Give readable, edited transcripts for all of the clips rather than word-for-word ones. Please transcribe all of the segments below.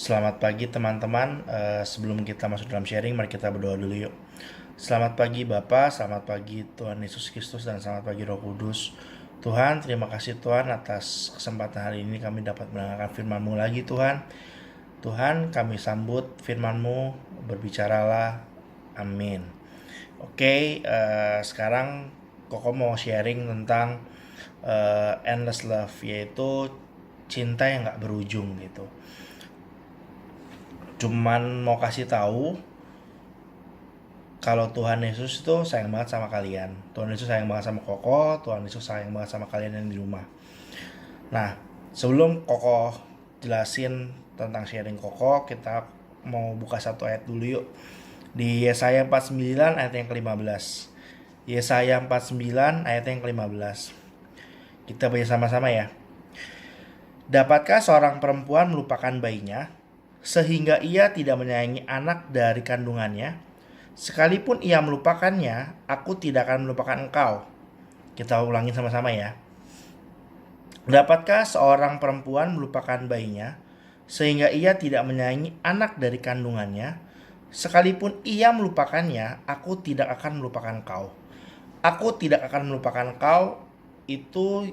Selamat pagi teman-teman. Sebelum kita masuk dalam sharing, mari kita berdoa dulu yuk. Selamat pagi Bapa, selamat pagi Tuhan Yesus Kristus, dan selamat pagi Roh Kudus. Tuhan, terima kasih Tuhan atas kesempatan hari ini kami dapat mendengarkan firman-Mu lagi Tuhan. Tuhan, kami sambut firman-Mu, berbicaralah. Amin. Oke, sekarang Koko mau sharing tentang endless love, yaitu cinta yang gak berujung gitu. Cuman mau kasih tahu kalau Tuhan Yesus itu sayang banget sama kalian. Tuhan Yesus sayang banget sama Koko, Tuhan Yesus sayang banget sama kalian yang di rumah. Nah, sebelum Koko jelasin tentang sharing Koko, kita mau buka satu ayat dulu yuk. Di Yesaya 49 ayat yang ke-15. Yesaya 49 ayat yang ke-15. Kita baca sama-sama ya. Dapatkah seorang perempuan melupakan bayinya, sehingga ia tidak menyayangi anak dari kandungannya? Sekalipun ia melupakannya, aku tidak akan melupakan engkau. Kita ulangin sama-sama ya. Dapatkah seorang perempuan melupakan bayinya, sehingga ia tidak menyayangi anak dari kandungannya? Sekalipun ia melupakannya, aku tidak akan melupakan engkau. Aku tidak akan melupakan engkau itu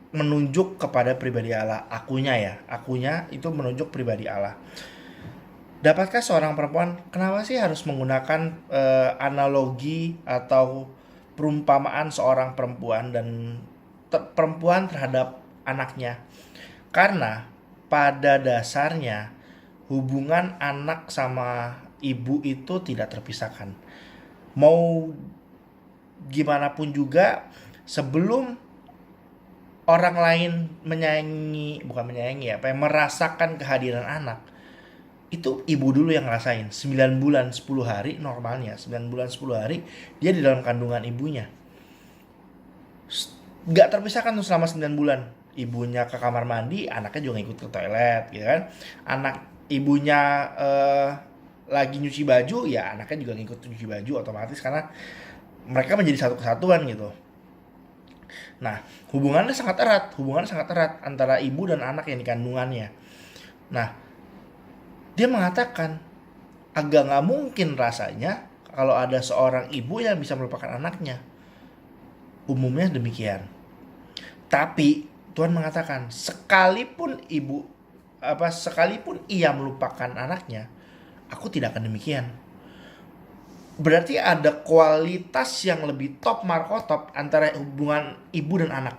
menunjuk kepada pribadi Allah. Akunya itu menunjuk pribadi Allah. Dapatkah seorang perempuan, kenapa sih harus menggunakan analogi atau perumpamaan seorang perempuan dan perempuan terhadap anaknya? Karena pada dasarnya hubungan anak sama ibu itu tidak terpisahkan. Mau gimana pun juga, sebelum orang lain merasakan kehadiran anak, itu ibu dulu yang ngerasain. 9 bulan 10 hari normalnya, 9 bulan 10 hari dia di dalam kandungan ibunya. Gak terpisahkan tuh selama 9 bulan. Ibunya ke kamar mandi, anaknya juga ikut ke toilet gitu kan. Ibunya lagi nyuci baju, ya anaknya juga ngikut nyuci baju otomatis, karena mereka menjadi satu kesatuan gitu. Nah, hubungannya sangat erat antara ibu dan anak yang dikandungannya. Nah, dia mengatakan agak nggak mungkin rasanya kalau ada seorang ibu yang bisa melupakan anaknya. Umumnya demikian. Tapi Tuhan mengatakan sekalipun ia melupakan anaknya, aku tidak akan demikian. Berarti ada kualitas yang lebih top markotop antara hubungan ibu dan anak,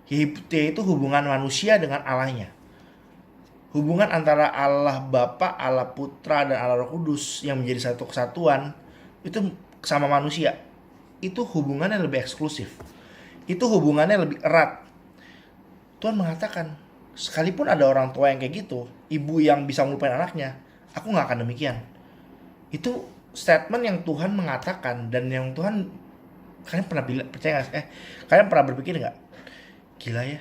yaitu hubungan manusia dengan Allahnya. Hubungan antara Allah Bapa, Allah Putra, dan Allah Roh Kudus yang menjadi satu kesatuan itu sama manusia. Itu hubungannya lebih eksklusif. Itu hubungannya lebih erat. Tuhan mengatakan, sekalipun ada orang tua yang kayak gitu, ibu yang bisa melupakan anaknya, aku gak akan demikian. Itu statement yang Tuhan mengatakan, dan yang Tuhan, kalian pernah percaya gak? Kalian pernah berpikir gak? Gila ya,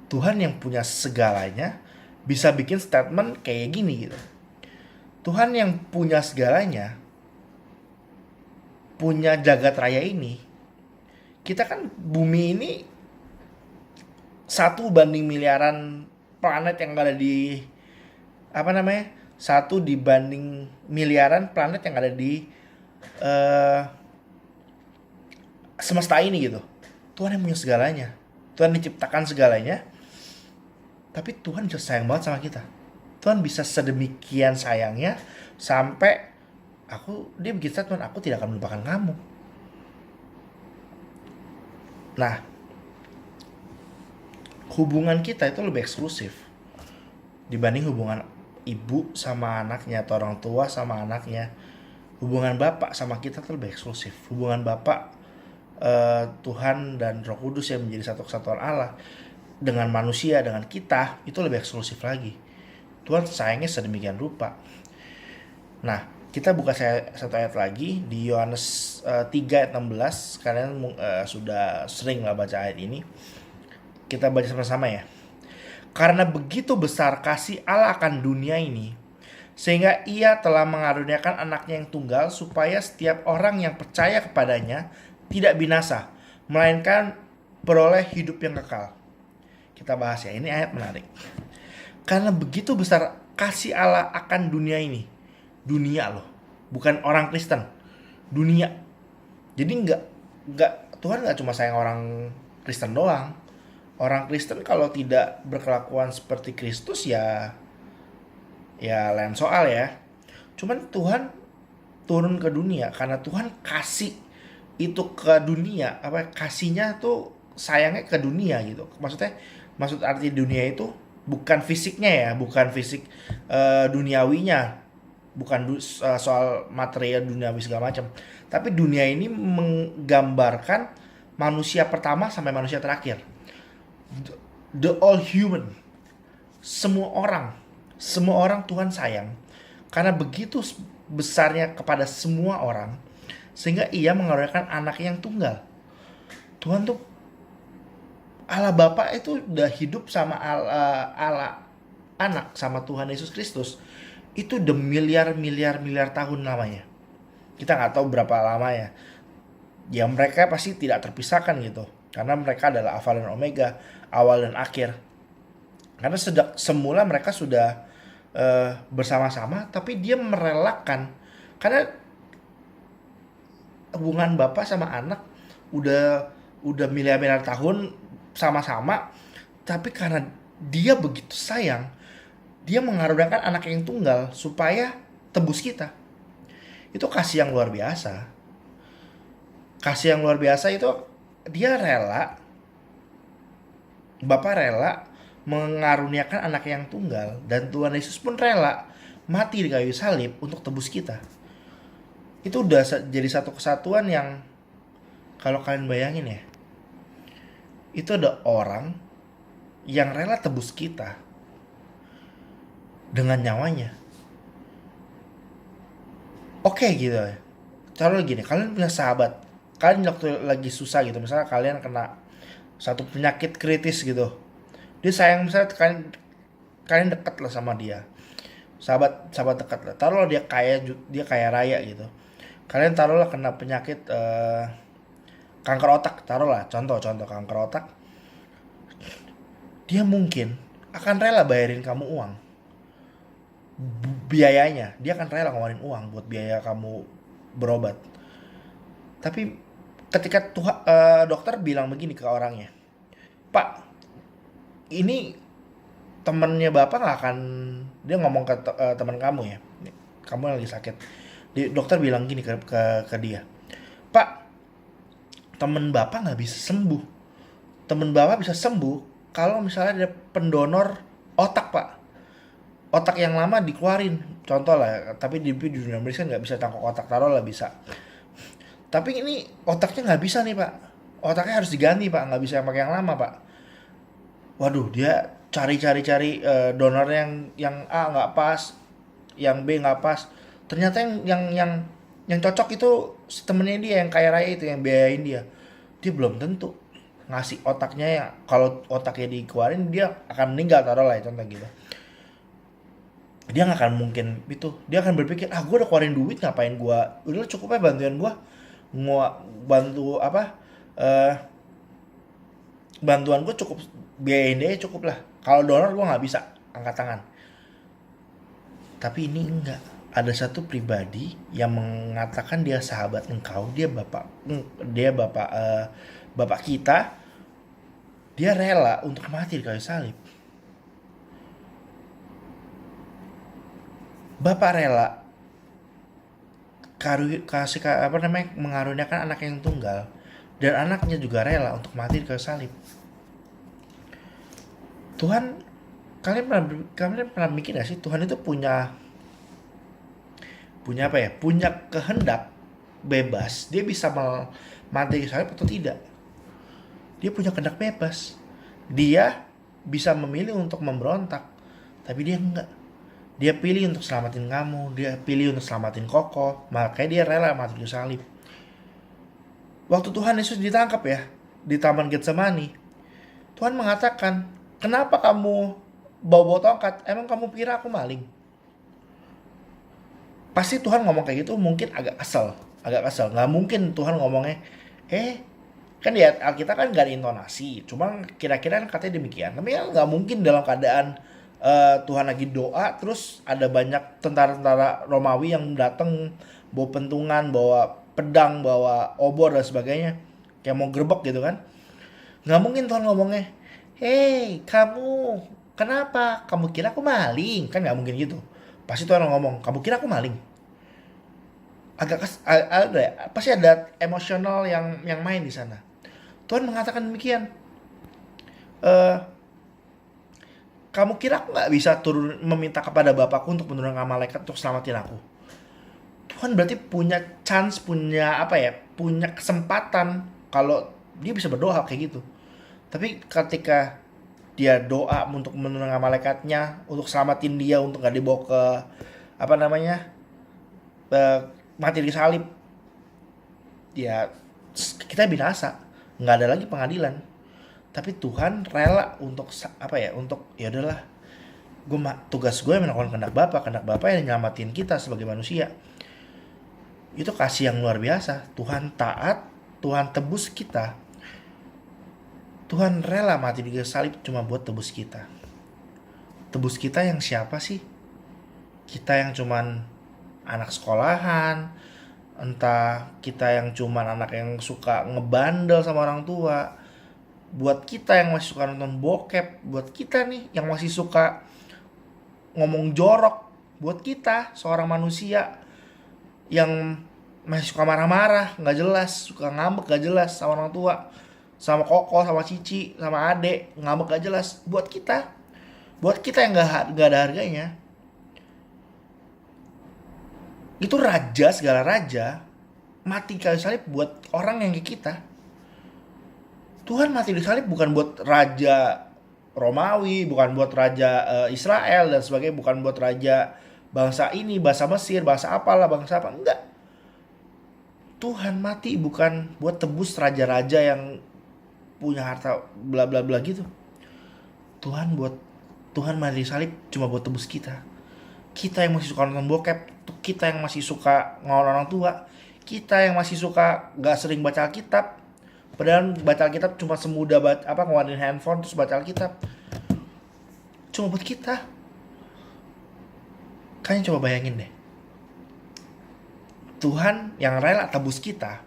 Tuhan yang punya segalanya bisa bikin statement kayak gini gitu. Tuhan yang punya segalanya, punya jagat raya ini. Kita kan bumi ini 1 banding miliaran planet yang ada di 1 dibanding miliaran planet yang ada di semesta ini gitu. Tuhan yang punya segalanya, Tuhan menciptakan segalanya. Tapi Tuhan bisa sayang banget sama kita. Tuhan bisa sedemikian sayangnya sampai dia bikin statement, aku tidak akan melupakan kamu. Nah, hubungan kita itu lebih eksklusif dibanding hubungan ibu sama anaknya atau orang tua sama anaknya. Hubungan bapak sama kita itu lebih eksklusif. Hubungan bapak Tuhan dan Roh Kudus yang menjadi satu kesatuan Allah dengan manusia, dengan kita, itu lebih eksklusif lagi. Tuhan sayangnya sedemikian rupa. Nah, kita buka satu ayat lagi di Yohanes 3 ayat 16. Kalian sudah sering lah baca ayat ini. Kita baca sama-sama ya. Karena begitu besar kasih Allah akan dunia ini, sehingga ia telah mengaruniakan anaknya yang tunggal, supaya setiap orang yang percaya kepadanya tidak binasa, melainkan beroleh hidup yang kekal. Kita bahas ya, ini ayat menarik. Karena begitu besar kasih Allah akan dunia ini. Dunia loh, bukan orang Kristen. Dunia. Jadi nggak Tuhan nggak cuma sayang orang Kristen doang. Orang Kristen kalau tidak berkelakuan seperti Kristus ya lain soal ya. Cuman Tuhan turun ke dunia karena Tuhan kasih itu ke dunia, apa kasihnya tuh sayangnya ke dunia gitu. Maksud arti dunia itu bukan fisiknya ya, bukan fisik duniawinya, bukan soal material duniawi segala macam. Tapi dunia ini menggambarkan manusia pertama sampai manusia terakhir. The all human. Semua orang Tuhan sayang. Karena begitu besarnya kepada semua orang, sehingga ia mengaruniakan anak yang tunggal. Tuhan tuh Allah Bapa itu udah hidup sama Allah anak sama Tuhan Yesus Kristus. Itu udah miliar tahun lamanya. Kita nggak tahu berapa lama ya. Ya mereka pasti tidak terpisahkan gitu. Karena mereka adalah Alfa dan Omega, awal dan akhir. Karena sejak semula mereka sudah bersama-sama, tapi dia merelakan karena hubungan bapak sama anak udah miliar-miliar tahun sama-sama, tapi karena dia begitu sayang, dia mengaruniakan anak yang tunggal supaya tebus kita. Itu kasih yang luar biasa. Kasih yang luar biasa itu dia rela, Bapak rela mengaruniakan anak yang tunggal, dan Tuhan Yesus pun rela mati di kayu salib untuk tebus kita. Itu udah jadi satu kesatuan yang kalau kalian bayangin ya, itu ada orang yang rela tebus kita dengan nyawanya. Oke gitu ya. Cara gini, kalian punya sahabat, kalian waktu lagi susah gitu, misalnya kalian kena satu penyakit kritis gitu, dia sayang, misalnya kalian dekat lah sama dia, sahabat dekat lah, taruhlah dia kaya raya gitu, kalian taruhlah kena penyakit kanker otak, taruhlah contoh kanker otak, dia mungkin akan rela bayarin kamu uang biayanya, dia akan rela ngeluarin uang buat biaya kamu berobat. Tapi ketika dokter bilang begini ke orangnya, Pak, ini temennya bapak nggak akan, dia ngomong ke teman kamu ya, kamu lagi sakit, dokter bilang gini ke dia, Pak, temen bapak nggak bisa sembuh, temen bapak bisa sembuh kalau misalnya ada pendonor otak, Pak, otak yang lama dikeluarin, contoh lah, tapi di dunia medis kan nggak bisa tangkap otak, taruh lah bisa, tapi ini otaknya nggak bisa nih Pak, otaknya harus diganti Pak, nggak bisa yang pakai yang lama Pak. Waduh, dia cari donor yang A nggak pas, yang B nggak pas. Ternyata yang cocok itu temennya dia yang kaya raya itu yang biayain dia. Dia belum tentu ngasih otaknya ya. Kalau otaknya dikeluarin dia akan meninggal, taruh lah contoh gitu. Dia nggak akan mungkin itu. Dia akan berpikir, gue udah keluarin duit, ngapain gue? Udah cukup aja bantuan gue. Bantu apa? Bantuan gue cukup, biayain dia cukup lah. Kalau donor gue nggak bisa angkat tangan. Tapi ini enggak. Ada satu pribadi yang mengatakan dia sahabat engkau, dia bapak kita. Dia rela untuk mati di kayu salib. Bapak rela mengaruniakan anak yang tunggal, dan anaknya juga rela untuk mati di kayu salib. Tuhan, kalian pernah mikir gak sih, Tuhan itu punya apa ya? Punya kehendak bebas. Dia bisa mati di salib atau tidak. Dia punya kehendak bebas. Dia bisa memilih untuk memberontak, tapi dia enggak. Dia pilih untuk selamatin kamu, dia pilih untuk selamatin Koko, makanya dia rela mati di salib. Waktu Tuhan Yesus ditangkap ya di Taman Getsemani, Tuhan mengatakan, kenapa kamu bawa tongkat? Emang kamu kira aku maling? Pasti Tuhan ngomong kayak gitu mungkin agak kesel. Nggak mungkin Tuhan ngomongnya, kan di Alkitab kan nggak ada intonasi, cuma kira-kira kan katanya demikian. Tapi ya nggak mungkin dalam keadaan Tuhan lagi doa, terus ada banyak tentara-tentara Romawi yang datang bawa pentungan, bawa pedang, bawa obor dan sebagainya, kayak mau gerbek gitu kan. Nggak mungkin Tuhan ngomongnya, "Hei kamu, kenapa? Kamu kira aku maling?" Kan nggak mungkin gitu. Pasti Tuhan ngomong, "Kamu kira aku maling?" Ada ya, pasti ada emosional yang main di sana. Tuhan mengatakan demikian. eh Kamu kira aku nggak bisa turun meminta kepada Bapakku untuk menurunkan malaikat untuk selamatin aku? Tuhan berarti punya chance, punya apa ya, punya kesempatan kalau dia bisa berdoa kayak gitu. Tapi ketika dia doa untuk menurunkan malaikatnya, untuk selamatin dia, untuk nggak dibawa ke apa namanya, eh, mati di salib, ya kita binasa, nggak ada lagi pengadilan. Tapi Tuhan rela untuk apa ya, untuk ya udahlah, tugas gue melakukan kehendak Bapa yang nyelamatin kita sebagai manusia. Itu kasih yang luar biasa. Tuhan taat, Tuhan tebus kita. Tuhan rela mati di kayu salib cuma buat tebus kita. Tebus kita yang siapa sih? Kita yang cuman anak sekolahan, entah kita yang cuman anak yang suka ngebandel sama orang tua, buat kita yang masih suka nonton bokep, buat kita nih yang masih suka ngomong jorok, buat kita seorang manusia yang masih suka marah-marah nggak jelas, suka ngambek gak jelas sama orang tua, sama koko, sama cici, sama adek, ngambek gak jelas. Buat kita yang nggak ada harganya, itu raja, segala raja mati kayu salib buat orang yang kayak kita. Tuhan mati di salib bukan buat raja Romawi, bukan buat raja Israel dan sebagainya, bukan buat raja bangsa ini, bangsa Mesir, bangsa apalah, bangsa apa, enggak. Tuhan mati bukan buat tebus raja-raja yang punya harta bla bla bla gitu. Tuhan mati di salib cuma buat tebus kita. Kita yang masih suka nonton bokep, kita yang masih suka ngelawan orang tua, kita yang masih suka nggak sering baca Alkitab. Padahal baca Alkitab cuma semudah ngeluarin handphone terus baca Alkitab. Cuma buat kita. Kalian coba bayangin deh. Tuhan yang rela tebus kita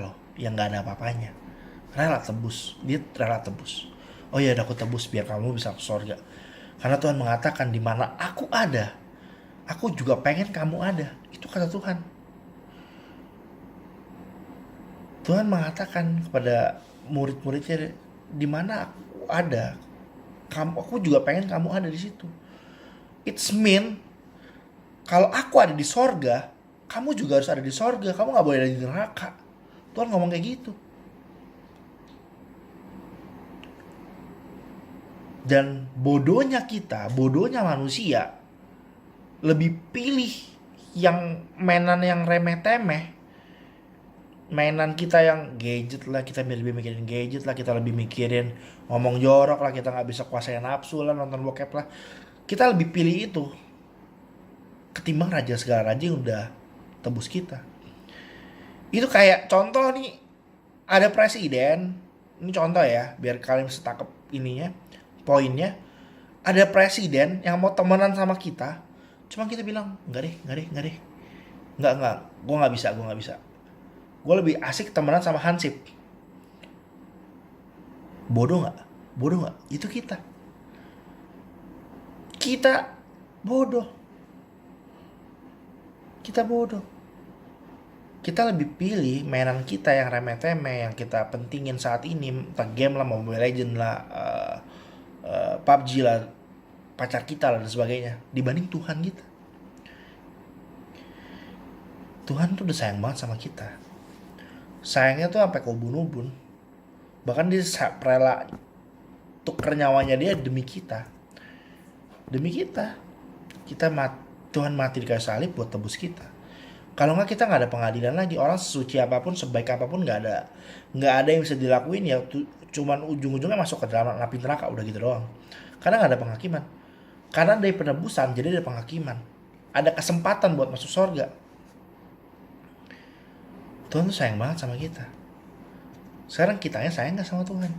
loh yang nggak ada apa-apanya. Rela tebus, dia rela tebus. Oh ya, aku tebus biar kamu bisa ke surga. Karena Tuhan mengatakan di mana aku ada, aku juga pengen kamu ada. Itu kata Tuhan. Tuhan mengatakan kepada murid-muridnya, di mana aku ada, aku juga pengen kamu ada di situ. It's mean kalau aku ada di sorga, kamu juga harus ada di sorga. Kamu nggak boleh ada di neraka. Tuhan ngomong kayak gitu. Dan bodohnya kita, bodohnya manusia, lebih pilih yang mainan yang remeh-temeh, mainan kita yang gadget lah, kita lebih mikirin gadget lah, kita lebih mikirin ngomong jorok lah, kita nggak bisa kuasain nafsu lah, nonton bokep lah, kita lebih pilih itu ketimbang raja segala raja yang udah tebus kita. Itu kayak contoh nih, ada presiden, ini contoh ya biar kalian bisa tangkap ininya, poinnya. Ada presiden yang mau temenan sama kita, cuma kita bilang enggak deh, enggak, gue nggak bisa, gue lebih asik temenan sama Hansip. Bodoh nggak? Itu kita bodoh. Kita lebih pilih mainan kita yang remeh-temeh, yang kita pentingin saat ini, entah game lah, Mobile Legend lah, PUBG lah, pacar kita lah dan sebagainya, dibanding Tuhan kita. Tuhan tuh udah sayang banget sama kita. Sayangnya tuh sampai ke ubun-ubun. Bahkan dia rela tuker nyawanya dia demi kita. Tuhan mati di kayu salib buat tebus kita. Kalau nggak, kita nggak ada pengadilan lagi. Orang sesuci apapun, sebaik apapun, nggak ada yang bisa dilakuin, ya cuman ujung-ujungnya masuk ke dalam api neraka, udah gitu doang. Karena nggak ada penghakiman. Karena dari penebusan jadi ada penghakiman. Ada kesempatan buat masuk surga. Tuhan tuh sayang banget sama kita. Sekarang kitanya sayang nggak sama Tuhan?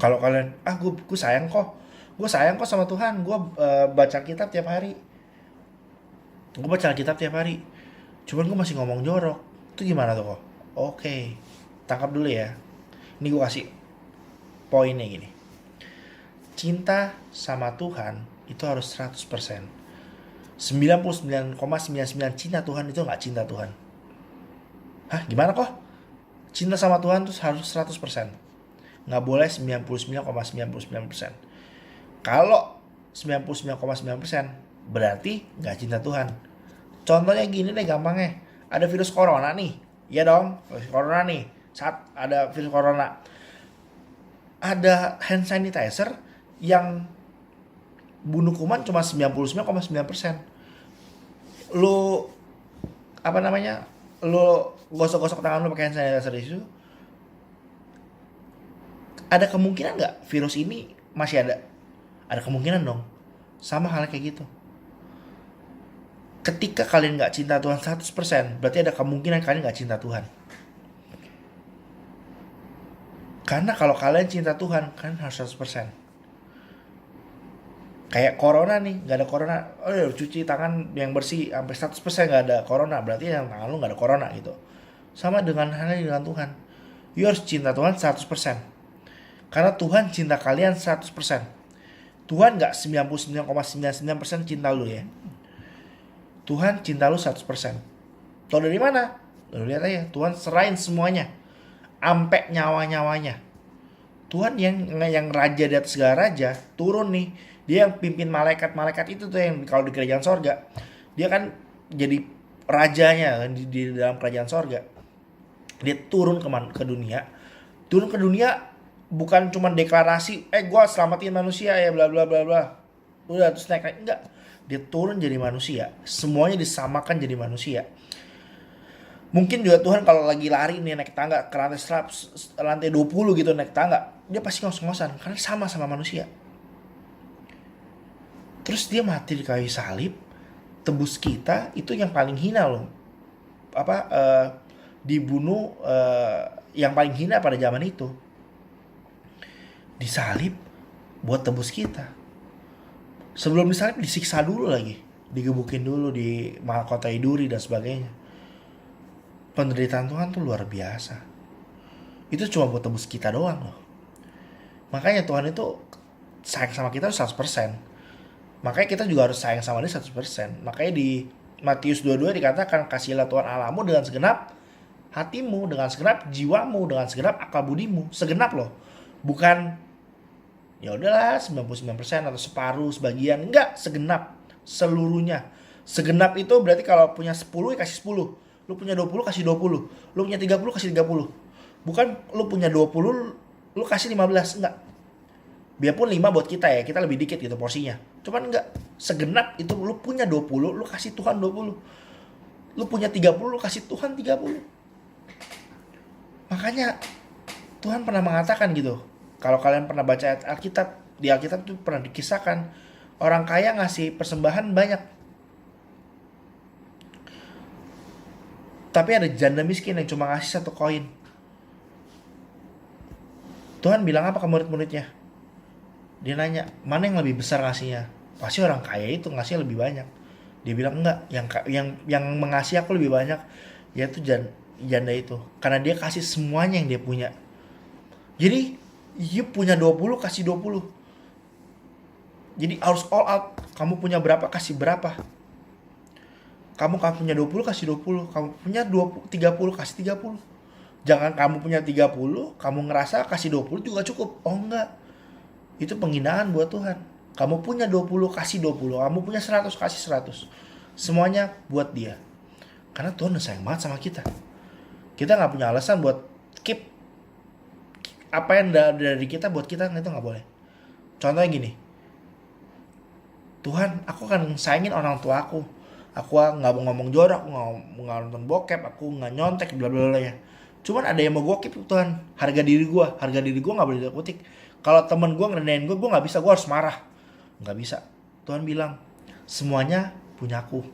Kalau kalian, gue sayang kok, Gue sayang kok sama Tuhan, gue baca kitab tiap hari. Gue baca kitab tiap hari. Cuman gue masih ngomong jorok. Itu gimana tuh kok? Oke, tangkap dulu ya. Ini gue kasih poinnya gini. Cinta sama Tuhan itu harus 100%. 99,99 cinta Tuhan itu gak cinta Tuhan. Hah, gimana kok? Cinta sama Tuhan tuh harus 100%. Nggak boleh 99,99%. Kalau 99,9% berarti nggak cinta Tuhan. Contohnya gini deh gampangnya. Ada virus corona nih. Iya dong, virus corona nih. Saat ada virus corona, ada hand sanitizer yang bunuh kuman cuma 99,9%. Lu apa namanya? Lu gosok-gosok tangan lu pakai hand sanitizer itu, ada kemungkinan nggak virus ini masih ada? Ada kemungkinan dong. Sama halnya kayak gitu. Ketika kalian nggak cinta Tuhan 100%, berarti ada kemungkinan kalian nggak cinta Tuhan. Karena kalau kalian cinta Tuhan, kalian harus 100%. Kayak corona nih, nggak ada corona. Oh ya, cuci tangan yang bersih sampai 100% nggak ada corona. Berarti yang tangan lu nggak ada corona gitu. Sama dengan halnya dengan Tuhan. You harus cinta Tuhan 100%. Karena Tuhan cinta kalian 100%. Tuhan gak 99,99% cinta lu ya. Tuhan cinta lu 100%. Tahu dari mana? Lu lihat aja, Tuhan serahin semuanya. Ampe nyawa-nyawanya. Tuhan yang raja di atas segala raja turun nih. Dia yang pimpin malaikat-malaikat itu tuh yang kalau di kerajaan sorga. Dia kan jadi rajanya di dalam kerajaan sorga. Dia turun ke dunia. Turun ke dunia bukan cuma deklarasi, gue selamatin manusia ya bla bla bla bla. Udah terus naik. Enggak. Dia turun jadi manusia. Semuanya disamakan jadi manusia. Mungkin juga Tuhan kalau lagi lari nih naik tangga ke lantai 20 gitu naik tangga, dia pasti ngos-ngosan karena sama manusia. Terus dia mati di kayu salib, tebus kita, itu yang paling hina loh. Dibunuh yang paling hina pada zaman itu. Disalib buat tebus kita. Sebelum disalib disiksa dulu lagi, digebukin dulu di mahkota duri dan sebagainya. Penderitaan Tuhan tuh luar biasa. Itu cuma buat tebus kita doang loh. Makanya Tuhan itu sayang sama kita 100%. Makanya kita juga harus sayang sama dia 100%. Makanya di Matius 22 dikatakan, kasihlah Tuhan Allahmu dengan segenap hatimu, dengan segenap jiwamu, dengan segenap akal budimu. Segenap loh. Bukan ya udahlah 99% atau separuh, sebagian. Enggak, segenap. Seluruhnya. Segenap itu berarti kalau punya 10 ya kasih 10. Lu punya 20 kasih 20. Lu punya 30 kasih 30. Bukan lu punya 20 lu kasih 15. Enggak. Biarpun 5 buat kita ya, kita lebih dikit gitu porsinya. Cuman enggak, segenap itu lu punya 20, lu kasih Tuhan 20. Lu punya 30, lu kasih Tuhan 30. Makanya Tuhan pernah mengatakan gitu. Kalau kalian pernah baca Alkitab, di Alkitab itu pernah dikisahkan orang kaya ngasih persembahan banyak. Tapi ada janda miskin yang cuma ngasih 1 koin. Tuhan bilang apa ke murid-muridnya? Dia nanya, mana yang lebih besar ngasihnya? Pasti orang kaya itu ngasih lebih banyak. Dia bilang enggak, yang mengasih aku lebih banyak yaitu janda itu. Karena dia kasih semuanya yang dia punya. Jadi, dia punya 20 kasih 20. Jadi harus all out. Kamu punya berapa kasih berapa. Kamu punya 20 kasih 20. Kamu punya 30 kasih 30. Jangan kamu punya 30, kamu ngerasa kasih 20 juga cukup. Oh enggak. Itu penghinaan buat Tuhan. Kamu punya 20 kasih 20. Kamu punya 100 kasih 100. Semuanya buat dia. Karena Tuhan udah sayang banget sama kita. Kita gak punya alasan buat keep apa yang dari kita buat kita, itu gak boleh. Contohnya gini, Tuhan, aku akan sayangin orang tua aku. Aku gak mau ngomong jorok, aku gak nonton bokep, aku gak nyontek, bla bla bla ya. Cuman ada yang mau gue keep Tuhan. Harga diri gue gak boleh dikutik. Kalau temen gue ngerendahin gue gak bisa, gue harus marah. Gak bisa. Tuhan bilang, semuanya punya aku.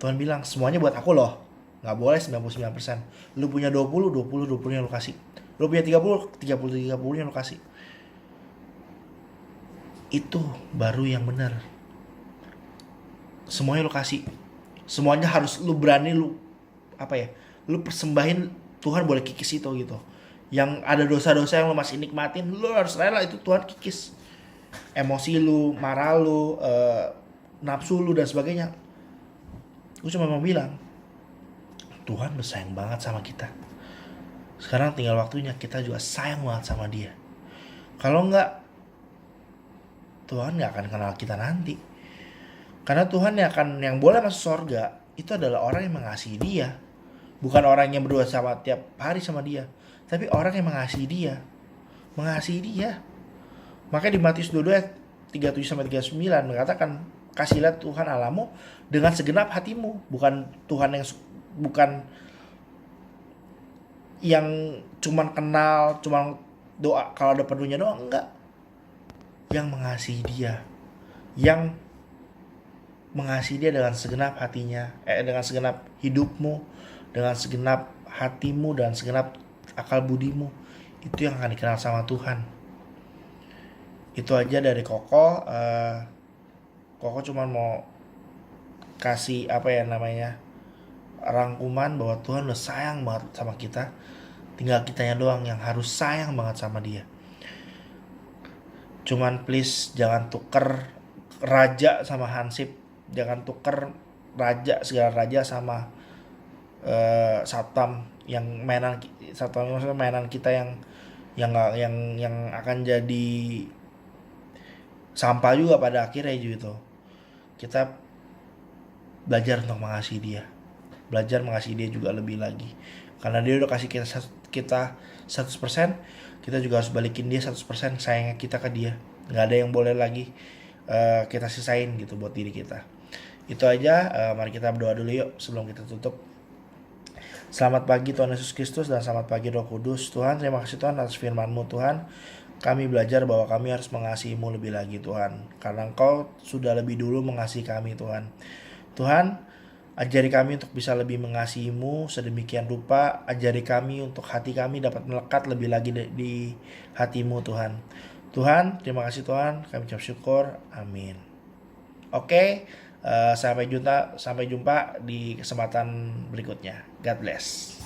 Tuhan bilang, semuanya buat aku loh. Gak boleh 99%. Lu punya 20 yang lu kasih. Lu punya 30 yang lu kasih. Itu baru yang benar. Semuanya lu kasih. Semuanya harus lu berani, lu apa ya, lu persembahin. Tuhan boleh kikis itu gitu. Yang ada dosa-dosa yang lu masih nikmatin, lu harus rela itu Tuhan kikis. Emosi lu, marah lu, nafsu lu dan sebagainya. Gue cuma mau bilang, Tuhan udah sayang banget sama kita. Sekarang tinggal waktunya kita juga sayang banget sama dia. Kalau enggak, Tuhan nggak akan kenal kita nanti. Karena Tuhan yang boleh masuk surga itu adalah orang yang mengasihi dia. Bukan orang yang berdua sama tiap hari sama dia, tapi orang yang mengasihi dia. Mengasihi dia. Makanya di Matius 22 ayat 37 sampai 39 mengatakan, kasihlah Tuhan Allahmu dengan segenap hatimu, bukan Tuhan yang bukan yang cuman kenal, cuman doa kalau ada perlunya doang, enggak. Yang mengasihi dia, yang mengasihi dia dengan segenap hatinya, dengan segenap hidupmu, dengan segenap hatimu dan segenap akal budimu. Itu yang akan dikenal sama Tuhan. Itu aja dari Koko. Koko cuma mau kasih apa ya namanya, rangkuman bahwa Tuhan udah sayang banget sama kita. Tinggal kitanya doang yang harus sayang banget sama dia. Cuman please jangan tuker raja sama hansip. Jangan tuker raja, segala raja sama satpam yang mainan. Satpam maksudnya mainan kita yang akan jadi sampah juga pada akhirnya gitu. Kita belajar untuk mengasihi dia, belajar mengasihi dia juga lebih lagi, karena dia udah kasih kita 100%, kita juga harus balikin dia 100% sayangnya kita ke dia. Nggak ada yang boleh lagi kita sisain gitu buat diri kita. Itu aja. Mari kita berdoa dulu yuk sebelum kita tutup. Selamat pagi Tuhan Yesus Kristus dan selamat pagi Roh Kudus. Tuhan, terima kasih Tuhan atas firman-Mu Tuhan. Kami belajar bahwa kami harus mengasihi-Mu lebih lagi Tuhan, karena Engkau sudah lebih dulu mengasihi kami Tuhan. Tuhan, ajari kami untuk bisa lebih mengasihi-Mu sedemikian rupa. Ajari kami untuk hati kami dapat melekat lebih lagi di hati-Mu Tuhan. Tuhan, terima kasih Tuhan. Kami ucap syukur. Amin. Oke, sampai jumpa di kesempatan berikutnya. God bless.